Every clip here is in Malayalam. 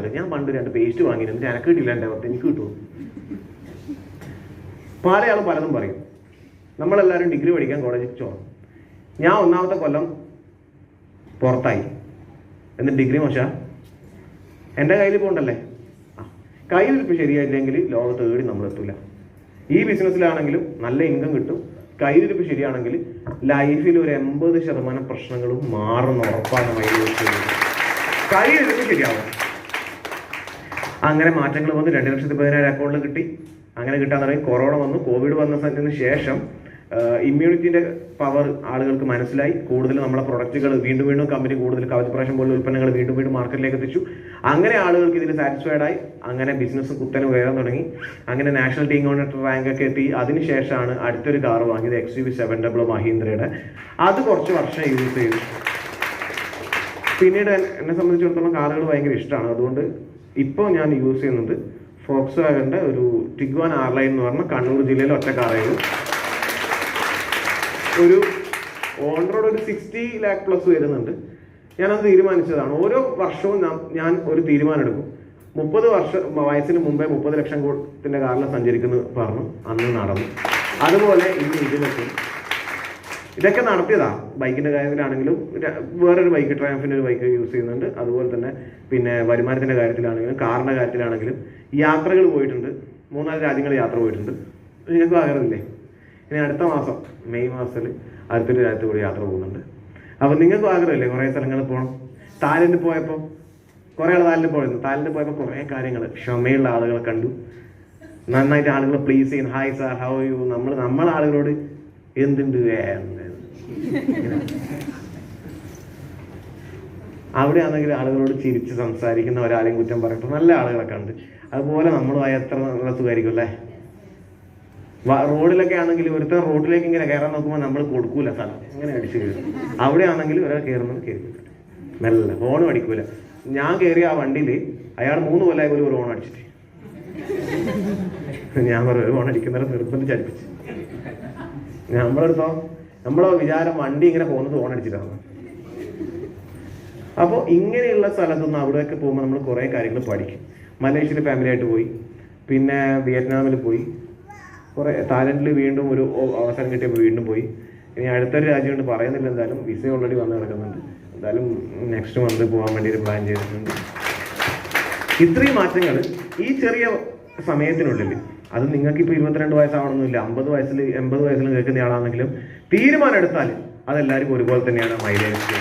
ആളുകൾ. ഞാൻ പണ്ട് 2 പേസ്റ്റ് വാങ്ങിയിരുന്നു, എനിക്ക് കിട്ടില്ല, എൻ്റെ അവർക്ക് എനിക്ക് കിട്ടുമോ? പല ആളും പലതും പറയും. നമ്മളെല്ലാവരും ഡിഗ്രി പഠിക്കാൻ കോളേജിൽ ചോറും. ഞാൻ 1ാമത്തെ കൊല്ലം പുറത്തായി. എന്നിട്ട് ഡിഗ്രി മോശം എൻ്റെ കയ്യിൽ പോകണ്ടല്ലേ? കയ്യിലിപ്പോൾ ശരിയായില്ലെങ്കിൽ ലോകത്ത് ഏടി നമ്മളെത്തൂല. ഈ ബിസിനസ്സിലാണെങ്കിലും നല്ല ഇൻകം കിട്ടും. കയ്യിലിരിപ്പ് ശരിയാണെങ്കിൽ ലൈഫിൽ ഒരു 80% പ്രശ്നങ്ങളും മാറുന്ന ഉറപ്പാണ്. കയ്യിലിരിപ്പ് ശരിയാവും. അങ്ങനെ മാറ്റങ്ങൾ വന്ന് 2,14,000 അക്കൗണ്ടിൽ കിട്ടി. അങ്ങനെ കിട്ടാൻ തുടങ്ങി. കൊറോണ വന്നു, കോവിഡ് വന്നതിന് ശേഷം ഇമ്മ്യൂണിറ്റിൻ്റെ പവർ ആളുകൾക്ക് മനസ്സിലായി. കൂടുതൽ നമ്മളെ പ്രൊഡക്റ്റുകൾ വീണ്ടും വീണ്ടും കമ്പനി കൂടുതൽ കവച് പ്രാവശ്യം പോലുള്ള ഉൽപ്പന്നങ്ങൾ വീണ്ടും വീണ്ടും മാർക്കറ്റിലേക്ക് എത്തിച്ചു. അങ്ങനെ ആളുകൾക്ക് ഇതിൽ സാറ്റിസ്ഫൈഡായി. അങ്ങനെ ബിസിനസ് കുത്തനെ ഉയരാൻ തുടങ്ങി. അങ്ങനെ നാഷണൽ ടീം ഓണർ റാങ്ക് ഒക്കെ എത്തി. അതിനുശേഷമാണ് അടുത്തൊരു കാർ വാങ്ങിയത്, XUV 700 മഹീന്ദ്രയുടെ. അത് കുറച്ച് വർഷം യൂസ് ചെയ്തു. പിന്നീട് എന്നെ സംബന്ധിച്ചിടത്തോളം കാറുകൾ ഭയങ്കര ഇഷ്ടമാണ്. അതുകൊണ്ട് ഇപ്പോൾ ഞാൻ യൂസ് ചെയ്യുന്നത് ഫോക്സ് വാഗൻ്റെ ഒരു ടിഗ്വാൻ R-Line എന്ന് പറഞ്ഞാൽ കണ്ണൂർ ജില്ലയിൽ ഒറ്റ കാറായിരുന്നു. ഒരു ഓൺ റോഡ് ഒരു 60 lakh പ്ലസ് വരുന്നുണ്ട്. ഞാനത് തീരുമാനിച്ചതാണ്. ഓരോ വർഷവും ഞാൻ ഒരു തീരുമാനം എടുക്കും. 30 വയസ്സിന് മുമ്പേ 30 ലക്ഷം കാറിൽ സഞ്ചരിക്കുന്നു പറഞ്ഞു. അന്ന് നടന്നു. അതുപോലെ ഇനി ഇതൊക്കെ നടത്തിയതാ. ബൈക്കിൻ്റെ കാര്യത്തിലാണെങ്കിലും വേറൊരു ബൈക്ക്, ട്രയംഫിൻ്റെ ഒരു ബൈക്ക് യൂസ് ചെയ്യുന്നുണ്ട്. അതുപോലെ തന്നെ പിന്നെ വരുമാനത്തിൻ്റെ കാര്യത്തിലാണെങ്കിലും കാറിൻ്റെ കാര്യത്തിലാണെങ്കിലും യാത്രകൾ പോയിട്ടുണ്ട്. 3-4 രാജ്യങ്ങൾ യാത്ര പോയിട്ടുണ്ട്. നിങ്ങൾക്ക് ആഗ്രഹമില്ലേ? ഇനി അടുത്ത മാസം മെയ് മാസത്തിൽ അടുത്തൊരു രാജ്യത്ത് കൂടി യാത്ര പോകുന്നുണ്ട്. അപ്പോൾ നിങ്ങൾക്ക് ആഗ്രഹമില്ലേ കുറേ സ്ഥലങ്ങളിൽ പോകണം? തായ്ലൻഡിൽ പോയപ്പോൾ കുറേ ആൾ തായ്ലൻഡിൽ പോയപ്പോൾ കുറേ കാര്യങ്ങൾ ക്ഷമയുള്ള ആളുകളെ കണ്ടു. നന്നായിട്ട് ആളുകളെ പ്ലീസ് ചെയ്യുന്നു. Hi sir, how you. നമ്മളെ ആളുകളോട് എന്തുണ്ട് അവിടെ ആണെങ്കിൽ ആളുകളോട് ചിരിച്ച് സംസാരിക്കുന്ന ഒരാളെയും കുറ്റം പറയട്ടെ, നല്ല ആളുകളൊക്കെ ഉണ്ട്. അതുപോലെ നമ്മളുമായി എത്ര നല്ല സുഖമായിരിക്കും അല്ലേ? റോഡിലൊക്കെ ആണെങ്കിൽ ഒരുത്തർ റോഡിലേക്ക് ഇങ്ങനെ കയറാൻ നോക്കുമ്പോൾ നമ്മൾ കൊടുക്കൂല സ്ഥലം, ഇങ്ങനെ അടിച്ചു കയറും. അവിടെ ആണെങ്കിൽ ഒരാൾ കയറുന്നത് കയറില്ല, മെല്ലെ ഹോണും അടിക്കൂല. ഞാൻ കയറിയ ആ വണ്ടിയിൽ അയാൾ 3 കൊല്ലമായി ഒരു ഹോൺ അടിച്ചിട്ട് ഞാൻ പറഞ്ഞു ഹോൺ അടിക്കുന്നവരെ നിർബന്ധിച്ചടിപ്പിച്ച്. നമ്മളെ വിചാരം വണ്ടി ഇങ്ങനെ പോകുന്നത് ഹോൺ അടിച്ചിട്ടാണ്. അപ്പോൾ ഇങ്ങനെയുള്ള സ്ഥലത്തുനിന്ന് അവിടെയൊക്കെ പോകുമ്പോൾ നമ്മൾ കുറേ കാര്യങ്ങൾ പഠിക്കും. മലേഷ്യയിൽ ഫാമിലിയായിട്ട് പോയി, പിന്നെ വിയറ്റ്നാമിൽ പോയി, കുറേ തായ്ലൻഡിൽ വീണ്ടും ഒരു അവസരം കിട്ടിയപ്പോൾ വീണ്ടും പോയി. ഇനി അടുത്തൊരു രാജ്യമുണ്ട്, പറയുന്നില്ല. എന്തായാലും വിസ ഓൾറെഡി വന്ന് കിടക്കുന്നുണ്ട്. എന്തായാലും നെക്സ്റ്റ് മന്ത് പോകാൻ വേണ്ടി ഒരു പ്ലാൻ ചെയ്തിട്ടുണ്ട്. ഇത്രയും മാറ്റങ്ങൾ ഈ ചെറിയ സമയത്തിനുള്ളിൽ, അത് നിങ്ങൾക്കിപ്പോൾ 22 വയസ്സാവണമെന്നില്ല, 50 വയസ്സിൽ 80 വയസ്സിലും കേൾക്കുന്ന ആളാണെങ്കിലും തീരുമാനം എടുത്താൽ അതെല്ലാവർക്കും ഒരുപോലെ തന്നെയാണ് മൈലേജ്.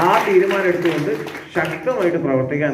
ആ തീരുമാനം എടുത്തുകൊണ്ട് ശക്തമായിട്ട് പ്രവർത്തിക്കാൻ